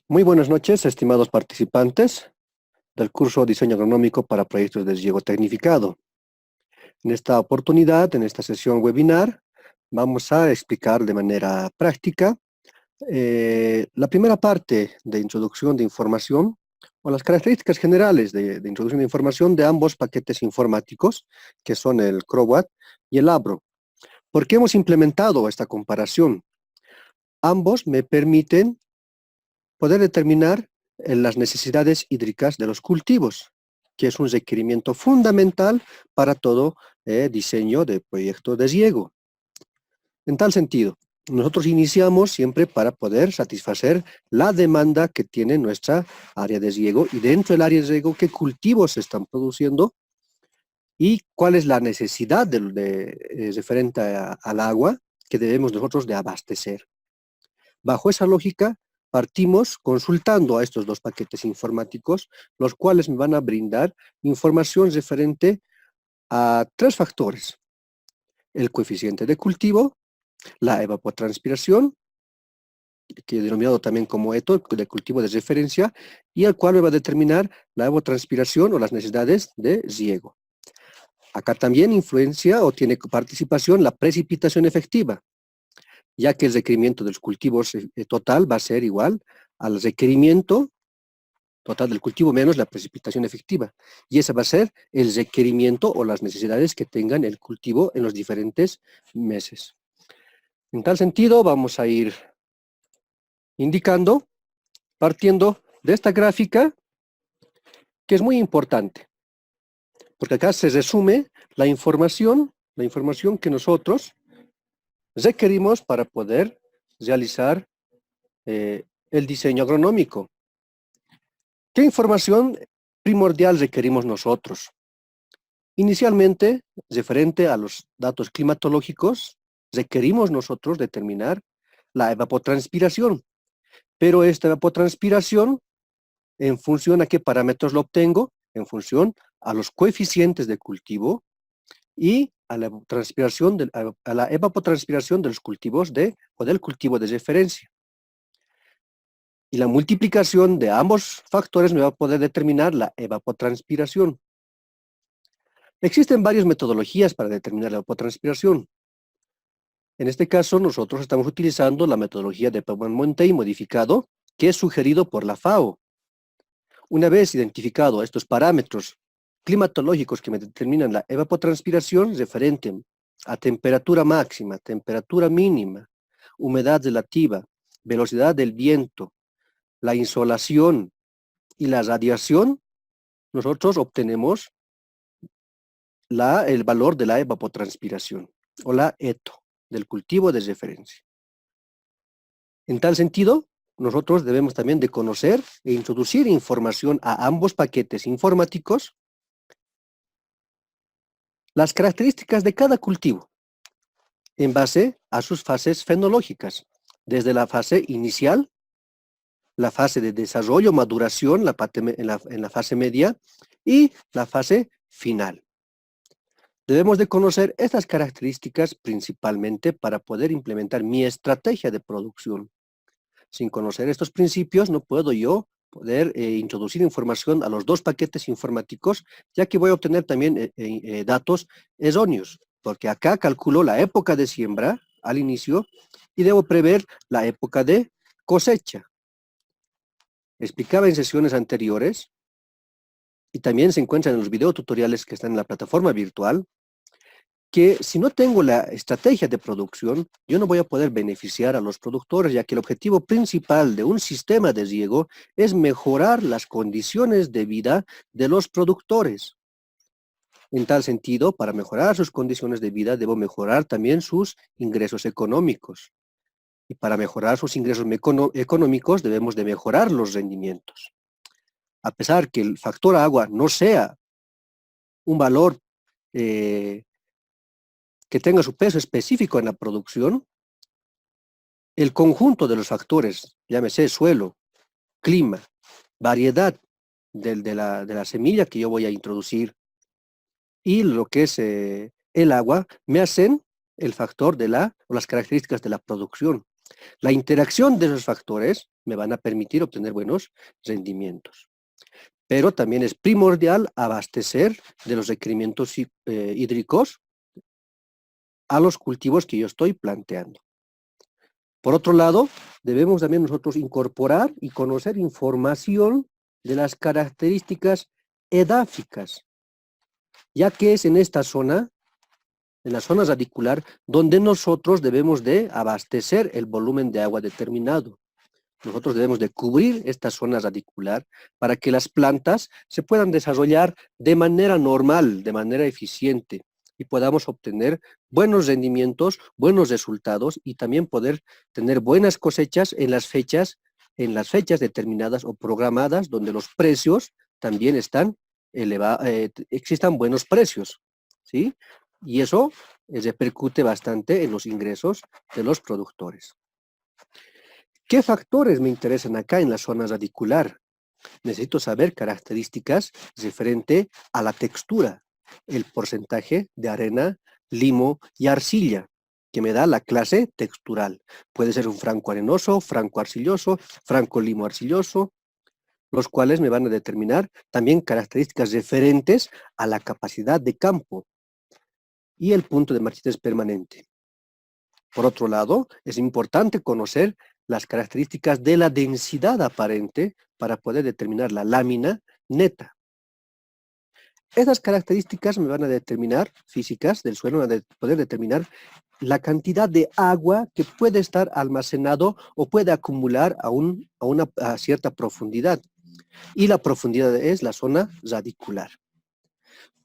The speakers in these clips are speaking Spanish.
Muy buenas noches, estimados participantes del curso Diseño Agronómico para Proyectos de Riego Tecnificado. En esta oportunidad, en esta sesión webinar, vamos a explicar de manera práctica la primera parte de introducción de información o las características generales de introducción de información de ambos paquetes informáticos, que son el CROWAT y el ABRO. ¿Por qué hemos implementado esta comparación? Ambos me permiten poder determinar las necesidades hídricas de los cultivos, que es un requerimiento fundamental para todo diseño de proyecto de riego. En tal sentido, nosotros iniciamos siempre para poder satisfacer la demanda que tiene nuestra área de riego y dentro del área de riego qué cultivos se están produciendo y cuál es la necesidad referente al agua que debemos nosotros de abastecer. Bajo esa lógica, partimos consultando a estos dos paquetes informáticos, los cuales me van a brindar información referente a tres factores: el coeficiente de cultivo, la evapotranspiración, que he denominado también como ETO, de cultivo de referencia, y el cual me va a determinar la evapotranspiración o las necesidades de riego. Acá también influencia o tiene participación la precipitación efectiva, ya que el requerimiento de los cultivos total va a ser igual al requerimiento total del cultivo menos la precipitación efectiva. Y ese va a ser el requerimiento o las necesidades que tengan el cultivo en los diferentes meses. En tal sentido, vamos a ir indicando, partiendo de esta gráfica, que es muy importante, porque acá se resume la información que nosotros requerimos para poder realizar el diseño agronómico. ¿Qué información primordial requerimos nosotros? Inicialmente, referente a los datos climatológicos, requerimos nosotros determinar la evapotranspiración, pero esta evapotranspiración, ¿en función a qué parámetros lo obtengo? En función a los coeficientes de cultivo y a la evapotranspiración de los cultivos o del cultivo de referencia. Y la multiplicación de ambos factores me va a poder determinar la evapotranspiración. Existen varias metodologías para determinar la evapotranspiración. En este caso, nosotros estamos utilizando la metodología de Pavman-Montey modificado, que es sugerido por la FAO. Una vez identificado estos parámetros climatológicos que me determinan la evapotranspiración referente a temperatura máxima, temperatura mínima, humedad relativa, velocidad del viento, la insolación y la radiación, nosotros obtenemos el valor de la evapotranspiración o la ETO del cultivo de referencia. En tal sentido, nosotros debemos también de conocer e introducir información a ambos paquetes informáticos, las características de cada cultivo, en base a sus fases fenológicas, desde la fase inicial, la fase de desarrollo, maduración, en la fase media y la fase final. Debemos de conocer estas características principalmente para poder implementar mi estrategia de producción. Sin conocer estos principios, no puedo yo poder introducir información a los dos paquetes informáticos, ya que voy a obtener también datos erróneos, porque acá calculo la época de siembra al inicio y debo prever la época de cosecha. Explicaba en sesiones anteriores, y también se encuentran en los videotutoriales que están en la plataforma virtual, que si no tengo la estrategia de producción, yo no voy a poder beneficiar a los productores, ya que el objetivo principal de un sistema de riego es mejorar las condiciones de vida de los productores. En tal sentido, para mejorar sus condiciones de vida, debo mejorar también sus ingresos económicos. Y para mejorar sus ingresos económicos, debemos de mejorar los rendimientos. A pesar que el factor agua no sea un valor que tenga su peso específico en la producción, el conjunto de los factores, llámese suelo, clima, variedad de la semilla que yo voy a introducir y lo que es el agua, me hacen el factor o las características de la producción. La interacción de esos factores me van a permitir obtener buenos rendimientos. Pero también es primordial abastecer de los requerimientos hídricos a los cultivos que yo estoy planteando. Por otro lado, debemos también nosotros incorporar y conocer información de las características edáficas, ya que es en esta zona, en la zona radicular, donde nosotros debemos de abastecer el volumen de agua determinado. Nosotros debemos de cubrir esta zona radicular para que las plantas se puedan desarrollar de manera normal, de manera eficiente, y podamos obtener buenos rendimientos, buenos resultados y también poder tener buenas cosechas en las fechas determinadas o programadas donde los precios también están elevados, existan buenos precios, ¿sí? Y eso repercute bastante en los ingresos de los productores. ¿Qué factores me interesan acá en la zona radicular? Necesito saber características referente a la textura, el porcentaje de arena, limo y arcilla, que me da la clase textural. Puede ser un franco arenoso, franco arcilloso, franco limo arcilloso, los cuales me van a determinar también características referentes a la capacidad de campo y el punto de marchitez permanente. Por otro lado, es importante conocer las características de la densidad aparente para poder determinar la lámina neta. Esas características me van a determinar, físicas del suelo, van a poder determinar la cantidad de agua que puede estar almacenado o puede acumular a una cierta profundidad. Y la profundidad es la zona radicular.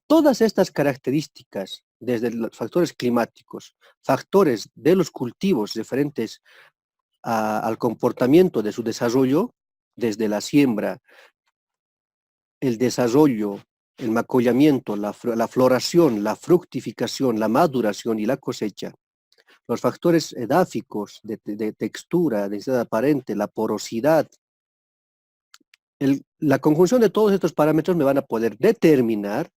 Todas estas características, desde los factores climáticos, factores de los cultivos referentes al comportamiento de su desarrollo, desde la siembra, el desarrollo, el macollamiento, la floración, la fructificación, la maduración y la cosecha, los factores edáficos de textura, densidad aparente, la porosidad, la conjunción de todos estos parámetros me van a poder determinar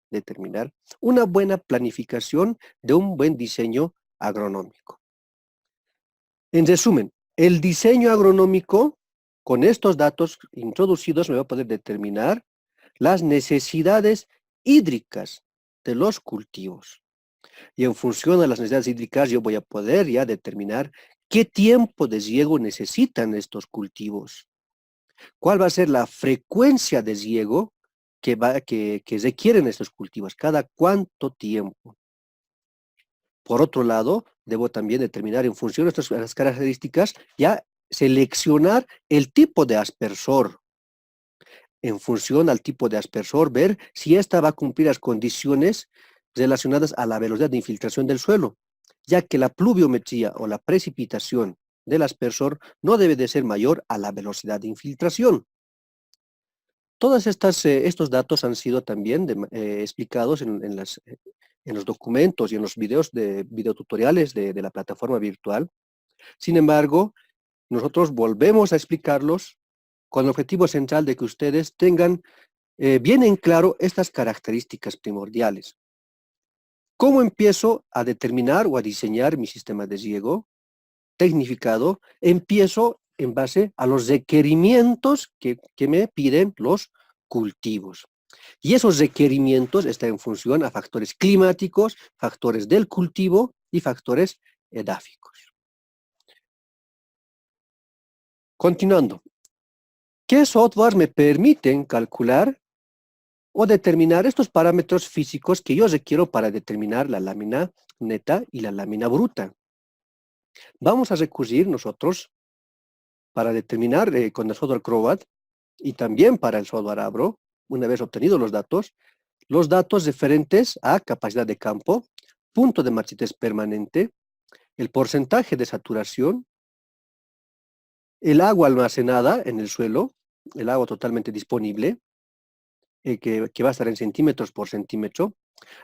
una buena planificación de un buen diseño agronómico. En resumen, el diseño agronómico, con estos datos introducidos, me va a poder determinar las necesidades hídricas de los cultivos. Y en función de las necesidades hídricas, yo voy a poder ya determinar qué tiempo de riego necesitan estos cultivos. ¿Cuál va a ser la frecuencia de riego que requieren estos cultivos? ¿Cada cuánto tiempo? Por otro lado, debo también determinar en función de estas características, ya seleccionar el tipo de aspersor. En función al tipo de aspersor, ver si ésta va a cumplir las condiciones relacionadas a la velocidad de infiltración del suelo, ya que la pluviometría o la precipitación del aspersor no debe de ser mayor a la velocidad de infiltración. Todos estos datos han sido también explicados en los documentos y en los videotutoriales de la plataforma virtual. Sin embargo, nosotros volvemos a explicarlos con el objetivo central de que ustedes tengan bien en claro estas características primordiales. ¿Cómo empiezo a determinar o a diseñar mi sistema de riego tecnificado? Empiezo en base a los requerimientos que me piden los cultivos. Y esos requerimientos están en función a factores climáticos, factores del cultivo y factores edáficos. Continuando, ¿qué software me permiten calcular o determinar estos parámetros físicos que yo requiero para determinar la lámina neta y la lámina bruta? Vamos a recurrir nosotros para determinar con el software Crobat y también para el software Abro, una vez obtenidos los datos referentes a capacidad de campo, punto de marchitez permanente, el porcentaje de saturación, el agua almacenada en el suelo, el agua totalmente disponible, que va a estar en centímetros por centímetro,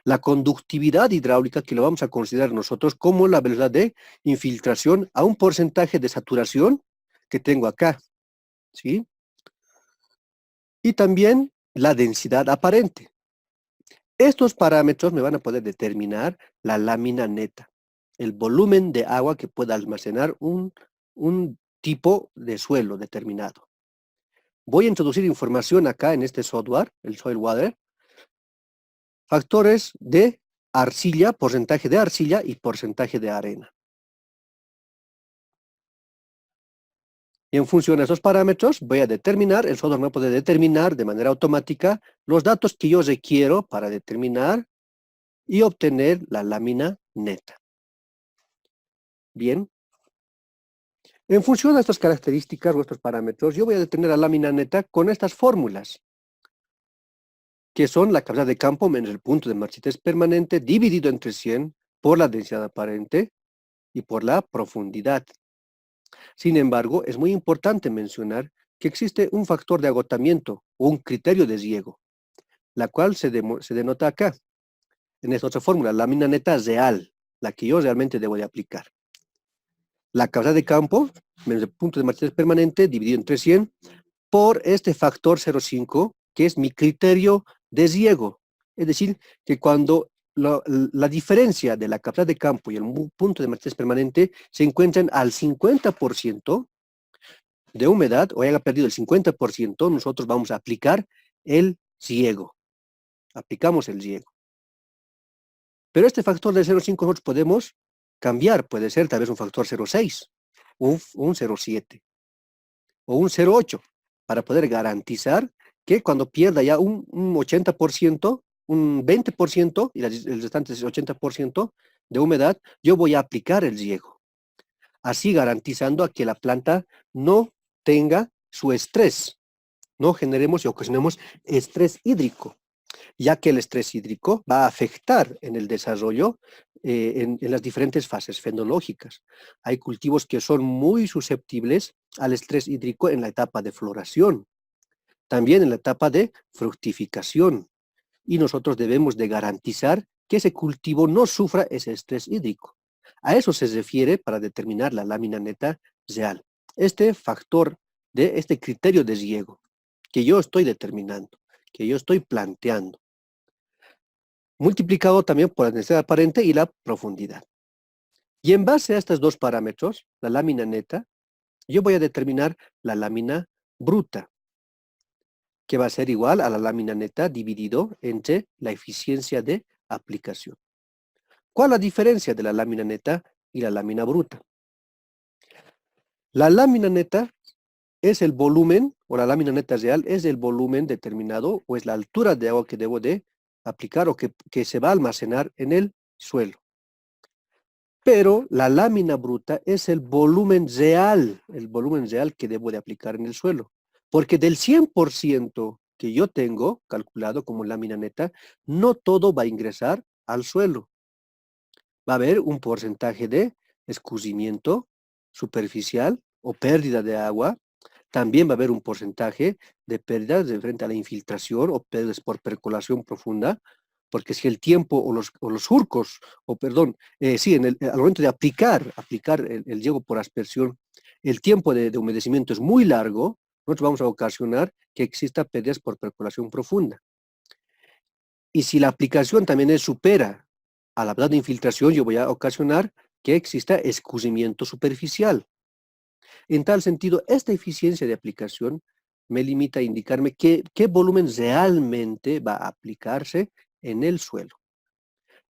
la conductividad hidráulica, que lo vamos a considerar nosotros como la velocidad de infiltración a un porcentaje de saturación que tengo acá, ¿sí? Y también la densidad aparente. Estos parámetros me van a poder determinar la lámina neta, el volumen de agua que pueda almacenar un tipo de suelo determinado. Voy a introducir información acá en este software, el Soil Water, factores de arcilla, porcentaje de arcilla y porcentaje de arena. Y en función de esos parámetros voy a determinar, el software me puede determinar de manera automática los datos que yo requiero para determinar y obtener la lámina neta. Bien. En función de estas características o estos parámetros, yo voy a determinar la lámina neta con estas fórmulas, que son la capacidad de campo menos el punto de marchitez permanente dividido entre 100 por la densidad aparente y por la profundidad. Sin embargo, es muy importante mencionar que existe un factor de agotamiento o un criterio de riego, la cual se denota acá, en esta otra fórmula, lámina neta real, la que yo realmente debo de aplicar. La capacidad de campo menos el punto de marchitez permanente dividido entre 100 por este factor 0,5, que es mi criterio de riego. Es decir, que cuando la diferencia de la capacidad de campo y el punto de marchitez permanente se encuentran al 50% de humedad, o haya perdido el 50%, nosotros vamos a aplicar el riego. Aplicamos el riego. Pero este factor de 0,5 nosotros podemos cambiar, puede ser tal vez un factor 0,6, un 0,7 o un 0,8, para poder garantizar que cuando pierda ya un 80%, un 20% y el restante es 80% de humedad, yo voy a aplicar el riego. Así garantizando a que la planta no tenga su estrés, no generemos y ocasionemos estrés hídrico, ya que el estrés hídrico va a afectar en el desarrollo en las diferentes fases fenológicas. Hay cultivos que son muy susceptibles al estrés hídrico en la etapa de floración, también en la etapa de fructificación, y nosotros debemos de garantizar que ese cultivo no sufra ese estrés hídrico. A eso se refiere para determinar la lámina neta real. Este factor este criterio de riego que yo estoy determinando, que yo estoy planteando, multiplicado también por la densidad aparente y la profundidad. Y en base a estos dos parámetros, la lámina neta, yo voy a determinar la lámina bruta, que va a ser igual a la lámina neta dividido entre la eficiencia de aplicación. ¿Cuál es la diferencia de la lámina neta y la lámina bruta? La lámina neta es el volumen, o la lámina neta real es el volumen determinado, o es la altura de agua que debo de aplicar o que se va a almacenar en el suelo. Pero la lámina bruta es el volumen real que debo de aplicar en el suelo. Porque del 100% que yo tengo calculado como lámina neta, no todo va a ingresar al suelo. Va a haber un porcentaje de escurrimiento superficial o pérdida de agua. También va a haber un porcentaje de pérdidas de frente a la infiltración o pérdidas por percolación profunda, porque si el tiempo o los surcos, al momento de aplicar el riego por aspersión, el tiempo de humedecimiento es muy largo, nosotros vamos a ocasionar que exista pérdidas por percolación profunda. Y si la aplicación también supera a la velocidad de infiltración, yo voy a ocasionar que exista escurrimiento superficial. En tal sentido, esta eficiencia de aplicación me limita a indicarme qué volumen realmente va a aplicarse en el suelo.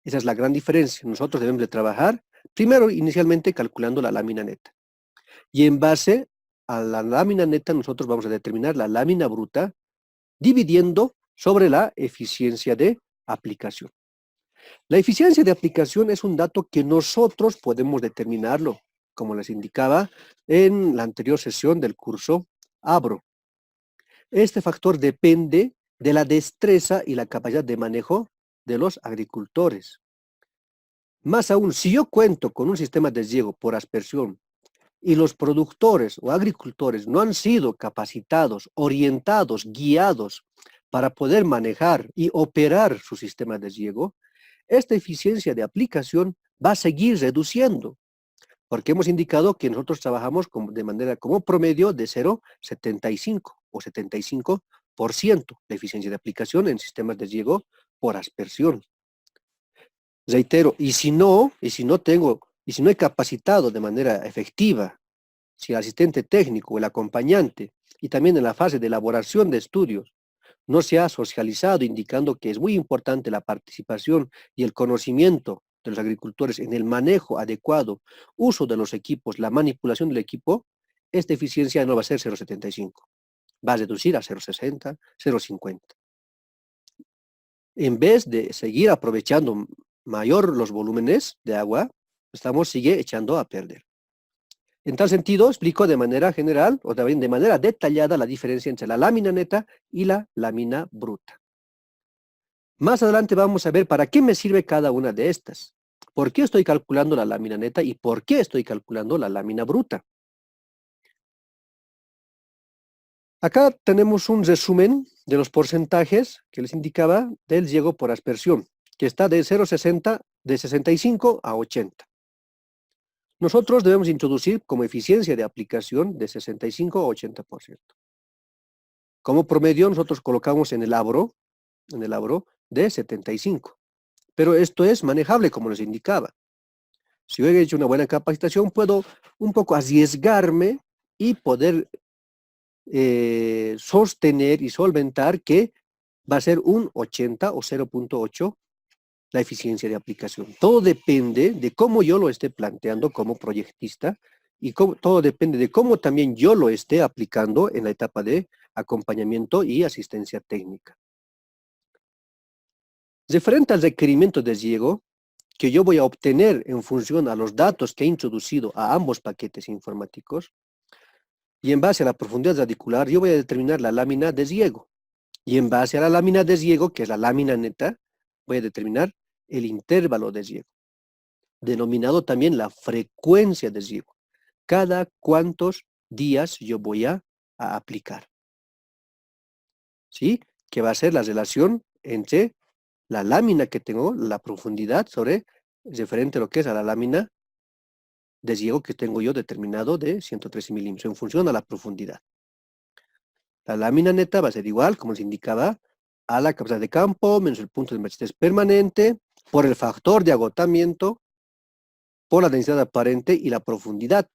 Esa es la gran diferencia. Nosotros debemos de trabajar, primero, inicialmente, calculando la lámina neta. Y en base a la lámina neta, nosotros vamos a determinar la lámina bruta, dividiendo sobre la eficiencia de aplicación. La eficiencia de aplicación es un dato que nosotros podemos determinarlo, como les indicaba en la anterior sesión del curso ABRO. Este factor depende de la destreza y la capacidad de manejo de los agricultores. Más aún, si yo cuento con un sistema de riego por aspersión y los productores o agricultores no han sido capacitados, orientados, guiados para poder manejar y operar su sistema de riego, esta eficiencia de aplicación va a seguir reduciendo, porque hemos indicado que nosotros trabajamos de manera como promedio de 0,75 o 75% de eficiencia de aplicación en sistemas de riego por aspersión. Reitero, y si no he capacitado de manera efectiva si el asistente técnico o el acompañante, y también en la fase de elaboración de estudios, no se ha socializado, indicando que es muy importante la participación y el conocimiento de los agricultores en el manejo adecuado, uso de los equipos, la manipulación del equipo, esta eficiencia no va a ser 0,75, va a reducir a 0,60, 0,50. En vez de seguir aprovechando mayor los volúmenes de agua, sigue echando a perder. En tal sentido, explico de manera general o también de manera detallada la diferencia entre la lámina neta y la lámina bruta. Más adelante vamos a ver para qué me sirve cada una de estas. ¿Por qué estoy calculando la lámina neta y por qué estoy calculando la lámina bruta? Acá tenemos un resumen de los porcentajes que les indicaba del riego por aspersión, que está de 0,60, de 65 a 80. Nosotros debemos introducir como eficiencia de aplicación de 65 a 80%. Como promedio nosotros colocamos en el abro de 75. Pero esto es manejable como les indicaba. Si yo he hecho una buena capacitación, puedo un poco arriesgarme y poder sostener y solventar que va a ser un 80 o 0,8 la eficiencia de aplicación. Todo depende de cómo yo lo esté planteando como proyectista y todo depende de cómo también yo lo esté aplicando en la etapa de acompañamiento y asistencia técnica. Referente al requerimiento de riego que yo voy a obtener en función a los datos que he introducido a ambos paquetes informáticos, y en base a la profundidad radicular yo voy a determinar la lámina de riego. Y en base a la lámina de riego, que es la lámina neta, voy a determinar el intervalo de riego, denominado también la frecuencia de riego. Cada cuántos días yo voy a aplicar. ¿Sí? Que va a ser la relación entre la lámina que tengo, la profundidad referente a lo que es a la lámina de riego que tengo yo determinado de 113 milímetros en función a la profundidad. La lámina neta va a ser igual, como les indicaba, a la capacidad de campo menos el punto de embaches permanente por el factor de agotamiento, por la densidad aparente y la profundidad.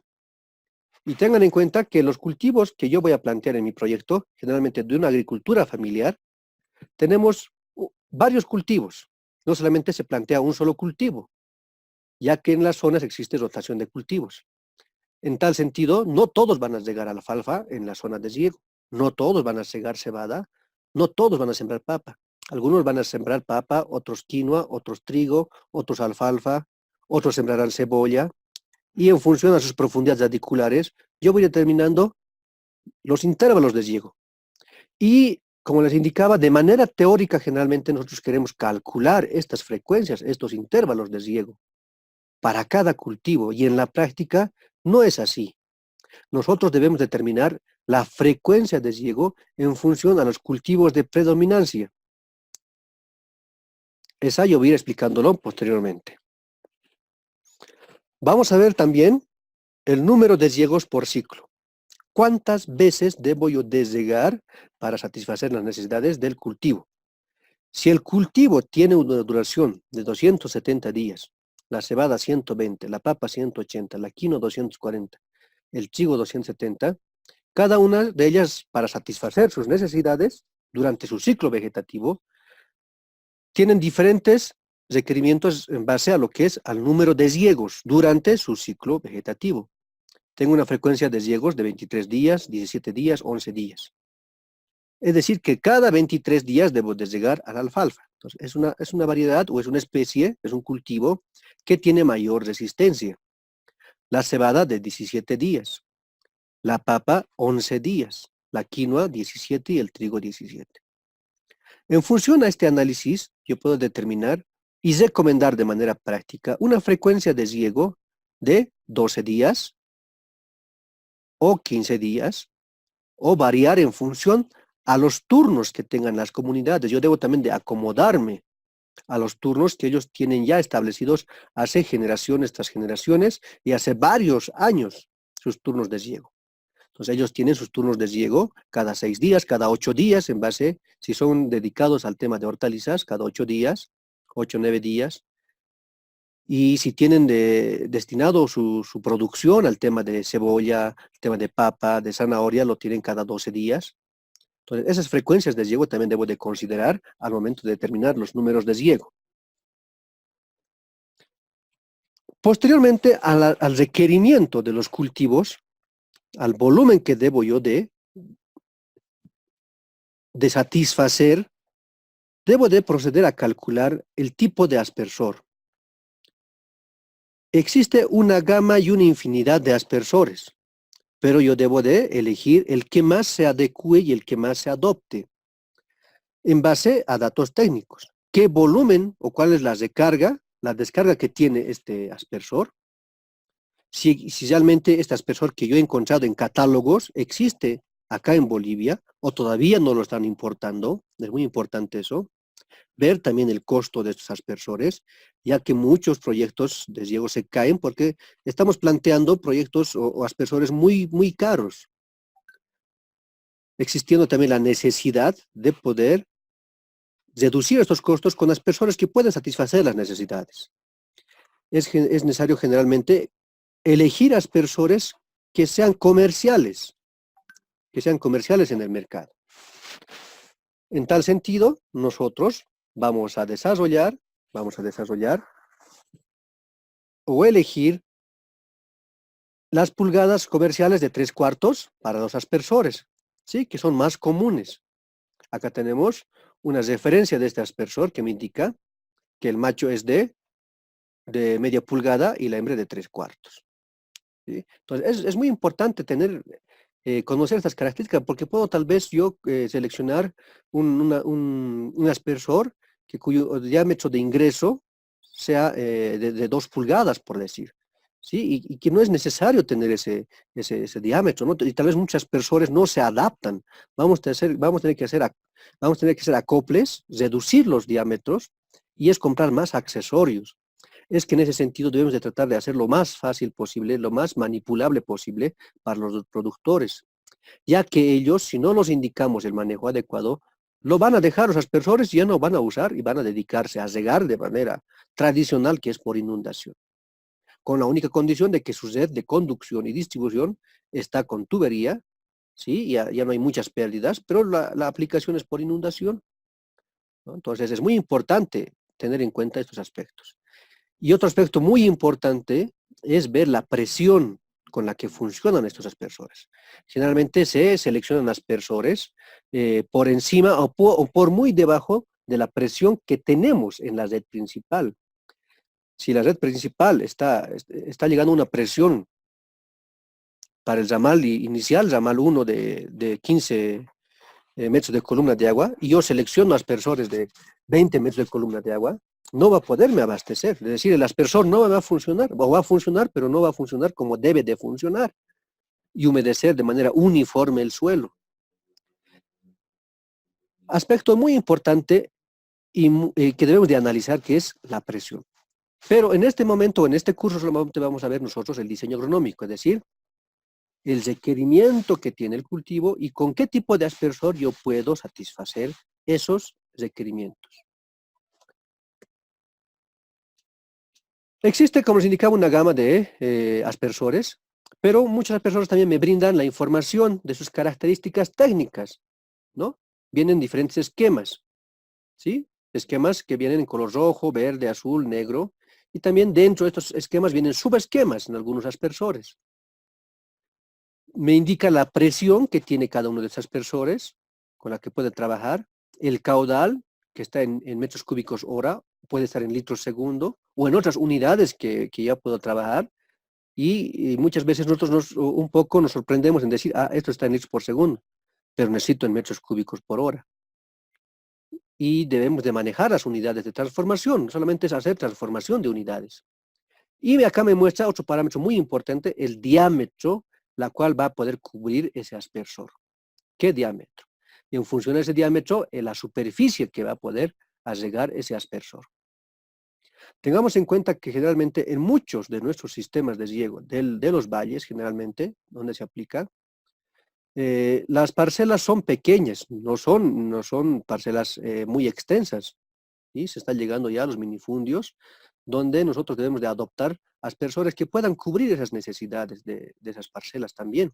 Y tengan en cuenta que los cultivos que yo voy a plantear en mi proyecto, generalmente de una agricultura familiar, tenemos varios cultivos. No solamente se plantea un solo cultivo, ya que en las zonas existe rotación de cultivos. En tal sentido, no todos van a llegar a la alfalfa en la zona de riego, no todos van a cegar cebada, no todos van a sembrar papa. Algunos van a sembrar papa, otros quinoa, otros trigo, otros alfalfa, otros sembrarán cebolla, y en función a sus profundidades radiculares, yo voy determinando los intervalos de riego. Y como les indicaba, de manera teórica generalmente nosotros queremos calcular estas frecuencias, estos intervalos de riego para cada cultivo, y en la práctica no es así. Nosotros debemos determinar la frecuencia de riego en función a los cultivos de predominancia. Esa yo voy a ir explicándolo posteriormente. Vamos a ver también el número de riegos por ciclo. ¿Cuántas veces debo yo desriegar para satisfacer las necesidades del cultivo? Si el cultivo tiene una duración de 270 días, la cebada 120, la papa 180, la quinoa 240, el trigo 270, cada una de ellas, para satisfacer sus necesidades durante su ciclo vegetativo, tienen diferentes requerimientos en base a lo que es al número de riegos durante su ciclo vegetativo. Tengo una frecuencia de riegos de 23 días, 17 días, 11 días. Es decir, que cada 23 días debo de llegar a la alfalfa. Entonces, es una variedad o es una especie, es un cultivo que tiene mayor resistencia. La cebada de 17 días, la papa 11 días, la quinoa 17 y el trigo 17. En función a este análisis, yo puedo determinar y recomendar de manera práctica una frecuencia de riego de 12 días o 15 días, o variar en función a los turnos que tengan las comunidades. Yo debo también de acomodarme a los turnos que ellos tienen ya establecidos hace generaciones tras generaciones y hace varios años sus turnos de riego. Entonces ellos tienen sus turnos de riego cada 6 días, cada 8 días, en base, si son dedicados al tema de hortalizas, cada 8 días, 8 o 9 días. Y si tienen destinado su producción al tema de cebolla, al tema de papa, de zanahoria, lo tienen cada 12 días. Entonces, esas frecuencias de riego también debo de considerar al momento de determinar los números de riego. Posteriormente, al requerimiento de los cultivos, al volumen que debo yo de satisfacer, debo de proceder a calcular el tipo de aspersor. Existe una gama y una infinidad de aspersores, pero yo debo de elegir el que más se adecue y el que más se adopte en base a datos técnicos. ¿Qué volumen o cuál es la descarga que tiene este aspersor? Si realmente este aspersor que yo he encontrado en catálogos existe acá en Bolivia o todavía no lo están importando, es muy importante eso. Ver también el costo de estos aspersores, ya que muchos proyectos de riego se caen porque estamos planteando proyectos o aspersores muy caros, existiendo también la necesidad de poder reducir estos costos con aspersores que pueden satisfacer las necesidades. Es necesario generalmente elegir aspersores que sean comerciales en el mercado. En tal sentido, nosotros vamos a desarrollar o elegir las pulgadas comerciales de 3/4 para los aspersores, ¿sí? Que son más comunes. Acá tenemos una referencia de este aspersor que me indica que el macho es de media pulgada y la hembra de 3/4. ¿Sí? Entonces, es muy importante conocer estas características porque puedo tal vez yo seleccionar un aspersor cuyo diámetro de ingreso sea de 2 pulgadas, por decir. ¿Sí? Y que no es necesario tener ese diámetro, ¿no? Y tal vez muchos aspersores no se adaptan. Vamos a tener que hacer acoples, reducir los diámetros y es comprar más accesorios. Es que en ese sentido debemos de tratar de hacer lo más fácil posible, lo más manipulable posible para los productores, ya que ellos, si no los indicamos el manejo adecuado, lo van a dejar los aspersores y ya no van a usar y van a dedicarse a regar de manera tradicional, que es por inundación, con la única condición de que su red de conducción y distribución está con tubería, ¿sí? Ya no hay muchas pérdidas, pero la aplicación es por inundación, ¿no? Entonces es muy importante tener en cuenta estos aspectos. Y otro aspecto muy importante es ver la presión con la que funcionan estos aspersores. Generalmente se seleccionan aspersores por encima o por muy debajo de la presión que tenemos en la red principal. Si la red principal está llegando a una presión para el ramal inicial, ramal 1 de 15 metros de columna de agua, y yo selecciono aspersores de 20 metros de columna de agua, no va a poderme abastecer. Es decir, el aspersor no va a funcionar, o va a funcionar, pero no va a funcionar como debe de funcionar, y humedecer de manera uniforme el suelo. Aspecto muy importante y que debemos de analizar, que es la presión. Pero en este momento, en este curso, solamente vamos a ver nosotros el diseño agronómico, es decir, el requerimiento que tiene el cultivo y con qué tipo de aspersor yo puedo satisfacer esos requerimientos. Existe, como les indicaba, una gama de aspersores, pero muchos aspersores también me brindan la información de sus características técnicas, ¿no? Vienen diferentes esquemas, ¿sí? Esquemas que vienen en color rojo, verde, azul, negro, y también dentro de estos esquemas vienen subesquemas en algunos aspersores. Me indica la presión que tiene cada uno de estos aspersores con la que puede trabajar, el caudal, que está en metros cúbicos hora, puede estar en litros segundo, o en otras unidades que ya puedo trabajar, y muchas veces nosotros un poco nos sorprendemos en decir, esto está en litros por segundo, pero necesito en metros cúbicos por hora. Y debemos de manejar las unidades de transformación, no solamente es hacer transformación de unidades. Y acá me muestra otro parámetro muy importante, el diámetro, la cual va a poder cubrir ese aspersor. ¿Qué diámetro? Y en función de ese diámetro, la superficie que va a poder albergar ese aspersor. Tengamos en cuenta que generalmente en muchos de nuestros sistemas de riego, de los valles generalmente, donde se aplica, las parcelas son pequeñas, no son parcelas muy extensas, ¿sí? Se está llegando ya a los minifundios, donde nosotros debemos de adoptar aspersores que puedan cubrir esas necesidades de esas parcelas también.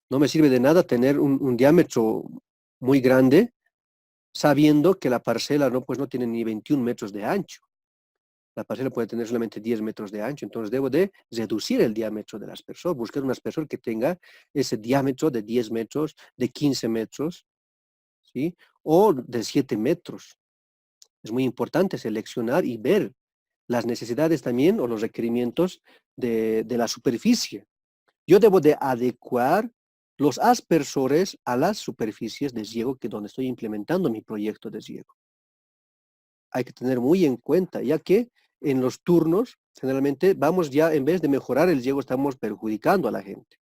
No me sirve de nada tener un diámetro muy grande, sabiendo que la parcela no, pues no tiene ni 21 metros de ancho. La parcela puede tener solamente 10 metros de ancho, entonces debo de reducir el diámetro del aspersor, buscar un aspersor que tenga ese diámetro de 10 metros, de 15 metros, ¿sí? O de 7 metros. Es muy importante seleccionar y ver las necesidades también o los requerimientos de la superficie. Yo debo de adecuar los aspersores a las superficies de riego que donde estoy implementando mi proyecto de riego. Hay que tener muy en cuenta, ya que en los turnos, generalmente vamos ya, en vez de mejorar el riego, estamos perjudicando a la gente.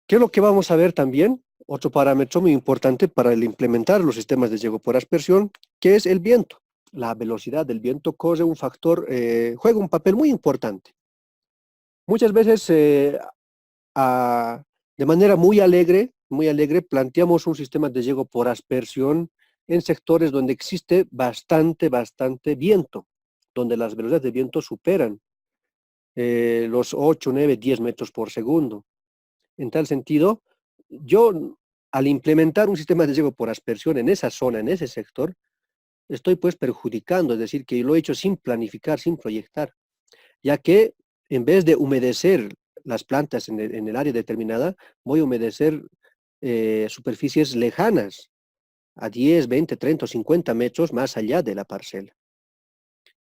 ¿Qué es lo que vamos a ver también? Otro parámetro muy importante para el implementar los sistemas de riego por aspersión, que es el viento. La velocidad del viento juega un papel muy importante. Muchas veces, de manera muy alegre, planteamos un sistema de riego por aspersión en sectores donde existe bastante viento, donde las velocidades de viento superan los 8, 9, 10 metros por segundo. En tal sentido, yo al implementar un sistema de riego por aspersión en esa zona, en ese sector, estoy pues perjudicando, es decir, que lo he hecho sin planificar, sin proyectar, ya que en vez de humedecer las plantas en el área determinada, voy a humedecer superficies lejanas, a 10, 20, 30 o 50 metros más allá de la parcela.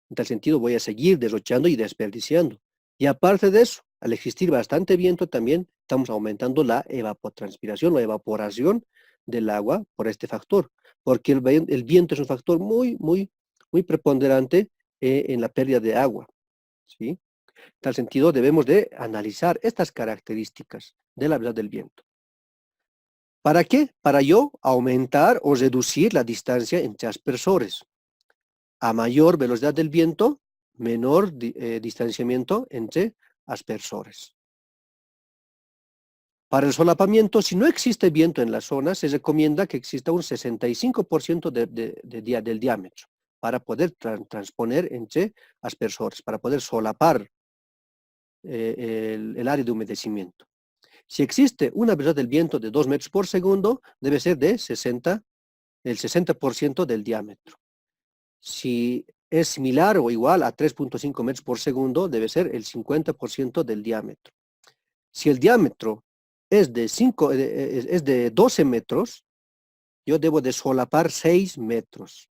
En tal sentido, voy a seguir derrochando y desperdiciando. Y aparte de eso, al existir bastante viento también, estamos aumentando la evapotranspiración, la evaporación del agua por este factor, porque el viento es un factor muy preponderante en la pérdida de agua, ¿sí? En tal sentido, debemos de analizar estas características de la velocidad del viento. ¿Para qué? Para yo aumentar o reducir la distancia entre aspersores. A mayor velocidad del viento, menor distanciamiento entre aspersores. Para el solapamiento, si no existe viento en la zona, se recomienda que exista un 65% del diámetro para poder transponer entre aspersores, para poder solapar el área de humedecimiento. Si existe una velocidad del viento de 2 metros por segundo, debe ser de el 60% del diámetro. Si es similar o igual a 3.5 metros por segundo, debe ser el 50% del diámetro. Si el diámetro es de 12 metros, yo debo de solapar 6 metros.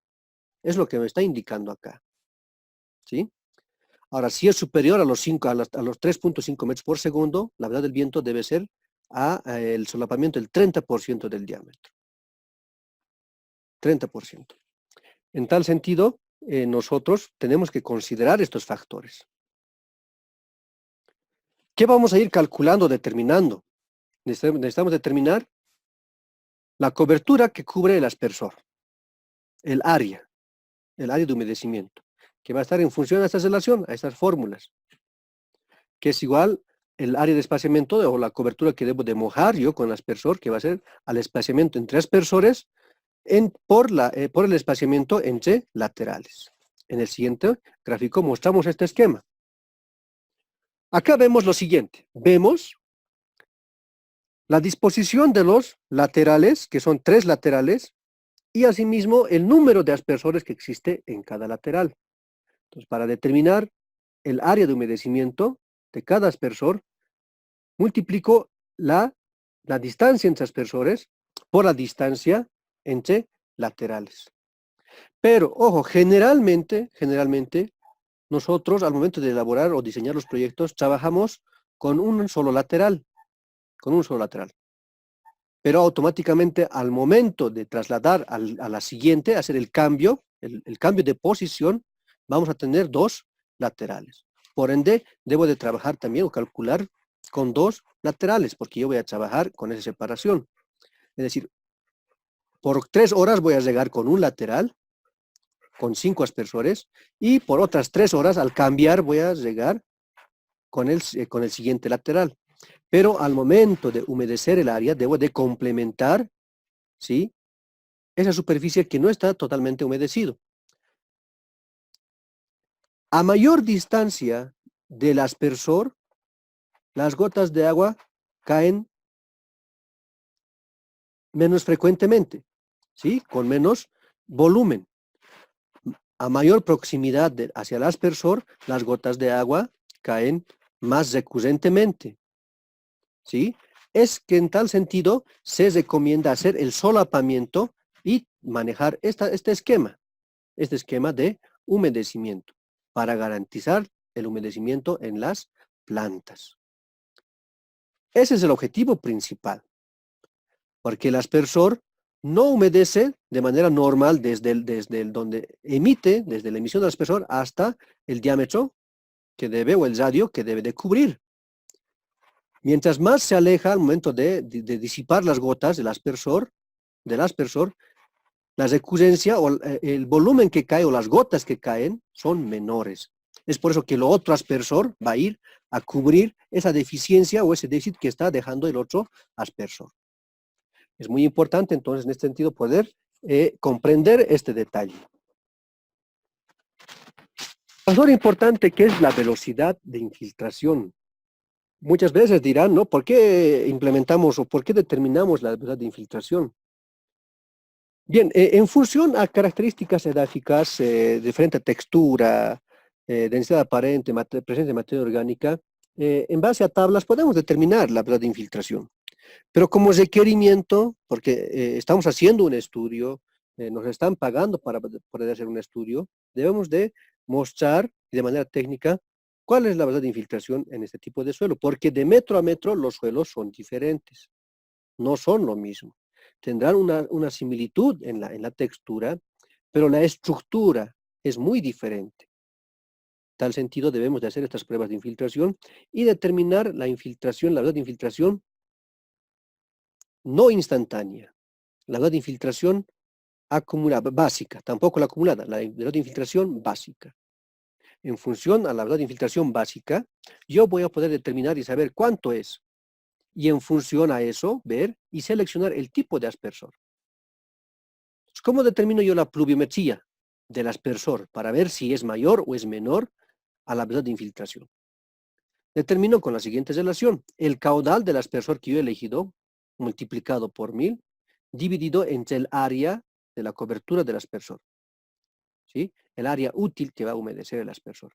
Es lo que me está indicando acá. ¿Sí? Ahora, si es superior a los 3.5 metros por segundo, la velocidad del viento debe ser el solapamiento del 30% del diámetro. 30%. En tal sentido, nosotros tenemos que considerar estos factores. ¿Qué vamos a ir calculando, determinando? Necesitamos determinar la cobertura que cubre el aspersor, el área de humedecimiento, que va a estar en función a esta relación, a estas fórmulas, que es igual el área de espaciamiento o la cobertura que debo de mojar yo con el aspersor, que va a ser al espaciamiento entre aspersores por el espaciamiento entre laterales. En el siguiente gráfico mostramos este esquema. Acá vemos lo siguiente, vemos la disposición de los laterales, que son 3 laterales, y asimismo el número de aspersores que existe en cada lateral. Entonces, para determinar el área de humedecimiento de cada aspersor, multiplico la distancia entre aspersores por la distancia entre laterales. Pero, ojo, generalmente, nosotros al momento de elaborar o diseñar los proyectos, trabajamos con un solo lateral, Pero automáticamente al momento de trasladar a la siguiente, hacer el cambio, el cambio de posición, vamos a tener 2 laterales. Por ende, debo de trabajar también o calcular con 2 laterales, porque yo voy a trabajar con esa separación. Es decir, por 3 horas voy a llegar con un lateral, con 5 aspersores, y por otras 3 horas al cambiar voy a llegar con el siguiente lateral. Pero al momento de humedecer el área, debo de complementar, ¿sí?, esa superficie que no está totalmente humedecido. A mayor distancia del aspersor, las gotas de agua caen menos frecuentemente, ¿sí? Con menos volumen. A mayor proximidad hacia el aspersor, las gotas de agua caen más recurrentemente, ¿sí? Es que en tal sentido se recomienda hacer el solapamiento y manejar este esquema de humedecimiento para garantizar el humedecimiento en las plantas. Ese es el objetivo principal, porque el aspersor no humedece de manera normal desde donde emite, desde la emisión del aspersor hasta el diámetro que debe o el radio que debe de cubrir. Mientras más se aleja al momento de disipar las gotas del aspersor, la recurrencia o el volumen que cae o las gotas que caen son menores. Es por eso que el otro aspersor va a ir a cubrir esa deficiencia o ese déficit que está dejando el otro aspersor. Es muy importante entonces en este sentido poder comprender este detalle. Factor importante que es la velocidad de infiltración. Muchas veces dirán, ¿no? ¿Por qué implementamos o por qué determinamos la velocidad de infiltración? Bien, en función a características edáficas, diferente textura, densidad aparente, presencia de materia orgánica, en base a tablas podemos determinar la velocidad de infiltración. Pero como requerimiento, porque estamos haciendo un estudio, nos están pagando para poder hacer un estudio, debemos de mostrar de manera técnica cuál es la velocidad de infiltración en este tipo de suelo, porque de metro a metro los suelos son diferentes, no son lo mismo. Tendrán una similitud en la textura, pero la estructura es muy diferente. En tal sentido, debemos de hacer estas pruebas de infiltración y determinar la infiltración, la velocidad de infiltración no instantánea, la velocidad de infiltración acumulada, básica, tampoco la acumulada, la velocidad de infiltración básica. En función a la velocidad de infiltración básica, yo voy a poder determinar y saber cuánto es. Y en función a eso, ver y seleccionar el tipo de aspersor. ¿Cómo determino yo la pluviometría del aspersor para ver si es mayor o es menor a la velocidad de infiltración? Determino con la siguiente relación. El caudal del aspersor que yo he elegido, multiplicado por 1000, dividido entre el área de la cobertura del aspersor. ¿Sí? El área útil que va a humedecer el aspersor.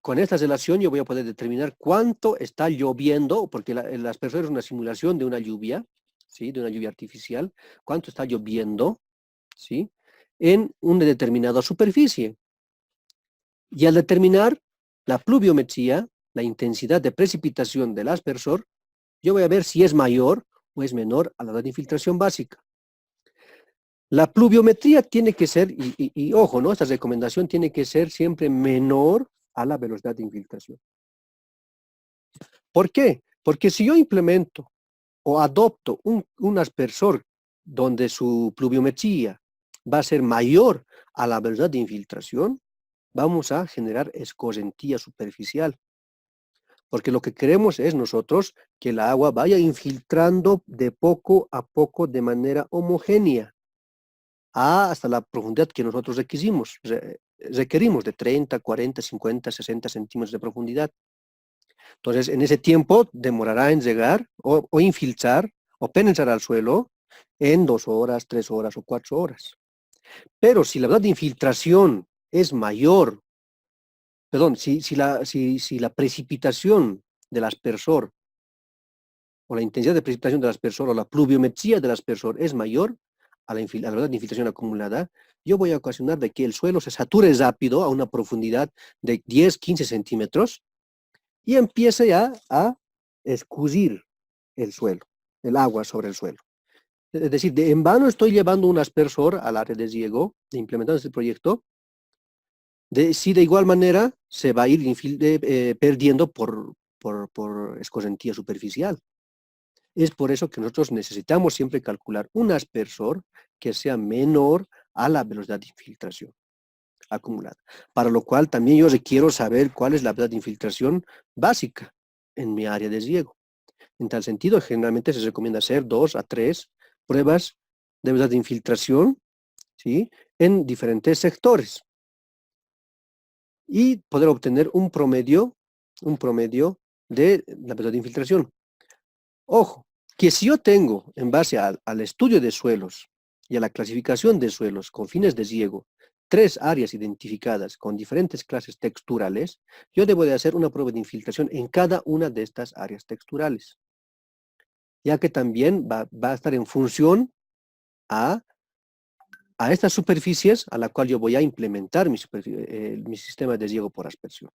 Con esta relación yo voy a poder determinar cuánto está lloviendo, porque el aspersor es una simulación de una lluvia, ¿sí? De una lluvia artificial. Cuánto está lloviendo, ¿sí? En una determinada superficie. Y al determinar la pluviometría, la intensidad de precipitación del aspersor, yo voy a ver si es mayor o es menor a la de infiltración básica. La pluviometría tiene que ser, y ojo, ¿no? Esta recomendación tiene que ser siempre menor a la velocidad de infiltración. ¿Por qué? Porque si yo implemento o adopto un aspersor donde su pluviometría va a ser mayor a la velocidad de infiltración, vamos a generar escorrentía superficial. Porque lo que queremos es nosotros que el agua vaya infiltrando de poco a poco de manera homogénea hasta la profundidad que nosotros requerimos de 30, 40, 50, 60 centímetros de profundidad. Entonces, en ese tiempo demorará en llegar o infiltrar o penetrar al suelo en 2 horas, 3 horas o 4 horas. Pero si la velocidad de infiltración es mayor, perdón, si la precipitación del aspersor o la intensidad de precipitación del aspersor o la pluviometría del aspersor es mayor a la velocidad de infiltración acumulada, yo voy a ocasionar de que el suelo se sature rápido a una profundidad de 10, 15 centímetros y empiece ya a escurrir el suelo, el agua sobre el suelo. Es decir, en vano estoy llevando un aspersor al área de riego, implementando este proyecto, si de igual manera se va a ir perdiendo por escorrentía superficial. Es por eso que nosotros necesitamos siempre calcular un aspersor que sea menor a la velocidad de infiltración acumulada. Para lo cual también yo requiero saber cuál es la velocidad de infiltración básica en mi área de riego. En tal sentido, generalmente se recomienda hacer 2 a 3 pruebas de velocidad de infiltración, ¿sí? En diferentes sectores. y poder obtener un promedio de la método de infiltración. Ojo, que si yo tengo, en base al estudio de suelos y a la clasificación de suelos con fines de riego, 3 áreas identificadas con diferentes clases texturales, yo debo de hacer una prueba de infiltración en cada una de estas áreas texturales, ya que también va a estar en función a estas superficies a la cual yo voy a implementar mi sistema de riego por aspersión.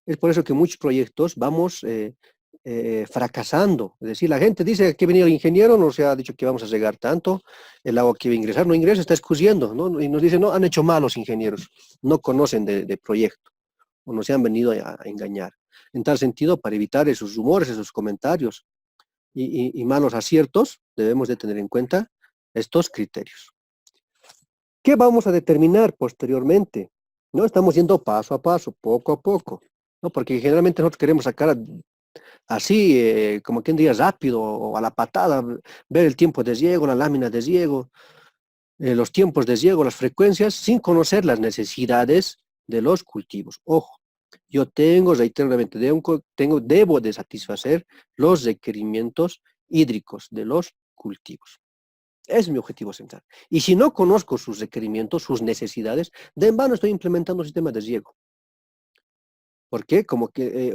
Es por eso que muchos proyectos vamos fracasando. Es decir, la gente dice que venía el ingeniero, nos ha dicho que vamos a regar tanto, el agua que va a ingresar no ingresa, está escurriendo, ¿no? Y nos dicen, no, han hecho mal los ingenieros, no conocen de proyecto, o nos han venido a engañar. En tal sentido, para evitar esos rumores, esos comentarios y malos aciertos, debemos de tener en cuenta estos criterios. ¿Qué vamos a determinar posteriormente? ¿No? Estamos yendo paso a paso, poco a poco, ¿no? Porque generalmente nosotros queremos sacar así, como quien diría, rápido o a la patada, ver el tiempo de riego, la lámina de riego, los tiempos de riego, las frecuencias, sin conocer las necesidades de los cultivos. Ojo, yo reiteradamente, debo de satisfacer los requerimientos hídricos de los cultivos. Es mi objetivo central. Y si no conozco sus requerimientos, sus necesidades, de en vano estoy implementando un sistema de riego. ¿Por qué? Como que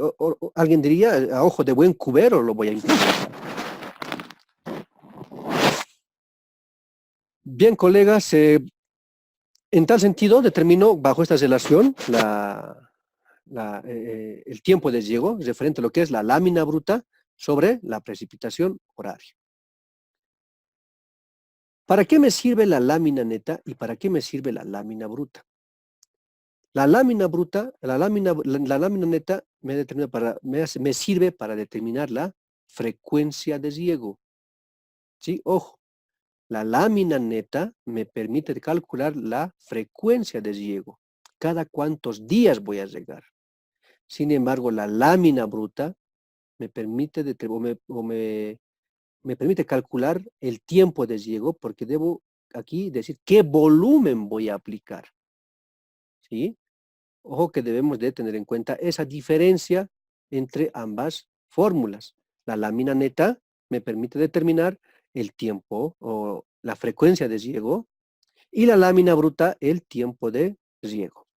alguien diría, a ojo de buen cubero lo voy a implementar. Bien, colegas, en tal sentido determino bajo esta relación el tiempo de riego referente a lo que es la lámina bruta sobre la precipitación horaria. ¿Para qué me sirve la lámina neta y para qué me sirve la lámina bruta? La lámina bruta, la lámina neta me sirve para determinar la frecuencia de riego. ¿Sí? Ojo, la lámina neta me permite calcular la frecuencia de riego, cada cuántos días voy a regar. Sin embargo, la lámina bruta me permite, me permite calcular el tiempo de riego porque debo aquí decir qué volumen voy a aplicar. ¿Sí? Ojo que debemos de tener en cuenta esa diferencia entre ambas fórmulas. La lámina neta me permite determinar el tiempo o la frecuencia de riego y la lámina bruta el tiempo de riego.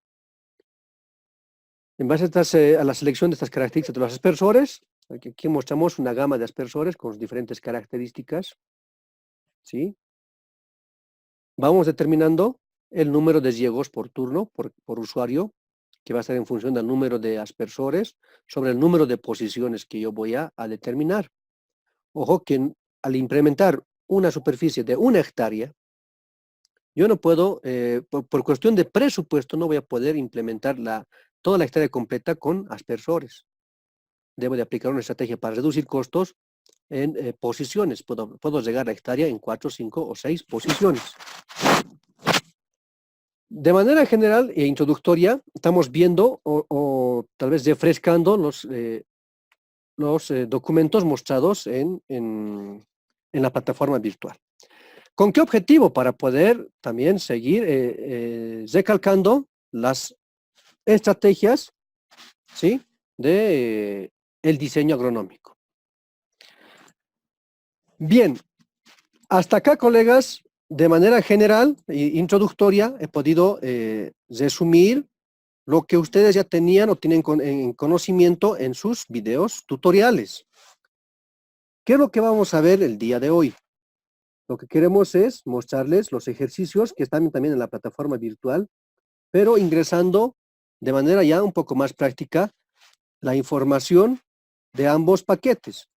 En base a la selección de estas características de los aspersores, aquí mostramos una gama de aspersores con diferentes características. ¿Sí? Vamos determinando el número de riegos por turno, por usuario, que va a estar en función del número de aspersores sobre el número de posiciones que yo voy a determinar. Ojo que al implementar una superficie de 1 hectárea, yo no puedo, por cuestión de presupuesto, no voy a poder implementar toda la hectárea completa con aspersores. Debo de aplicar una estrategia para reducir costos en posiciones. Puedo llegar a la hectárea en 4, 5 o 6 posiciones. De manera general e introductoria, estamos viendo o tal vez refrescando los documentos mostrados en la plataforma virtual. ¿Con qué objetivo? Para poder también seguir recalcando las estrategias, ¿sí?, de el diseño agronómico. Bien, hasta acá, colegas, de manera general e introductoria, he podido resumir lo que ustedes ya tenían o tienen en conocimiento en sus videos tutoriales. ¿Qué es lo que vamos a ver el día de hoy? Lo que queremos es mostrarles los ejercicios que están también en la plataforma virtual, pero ingresando de manera ya un poco más práctica la información de ambos paquetes.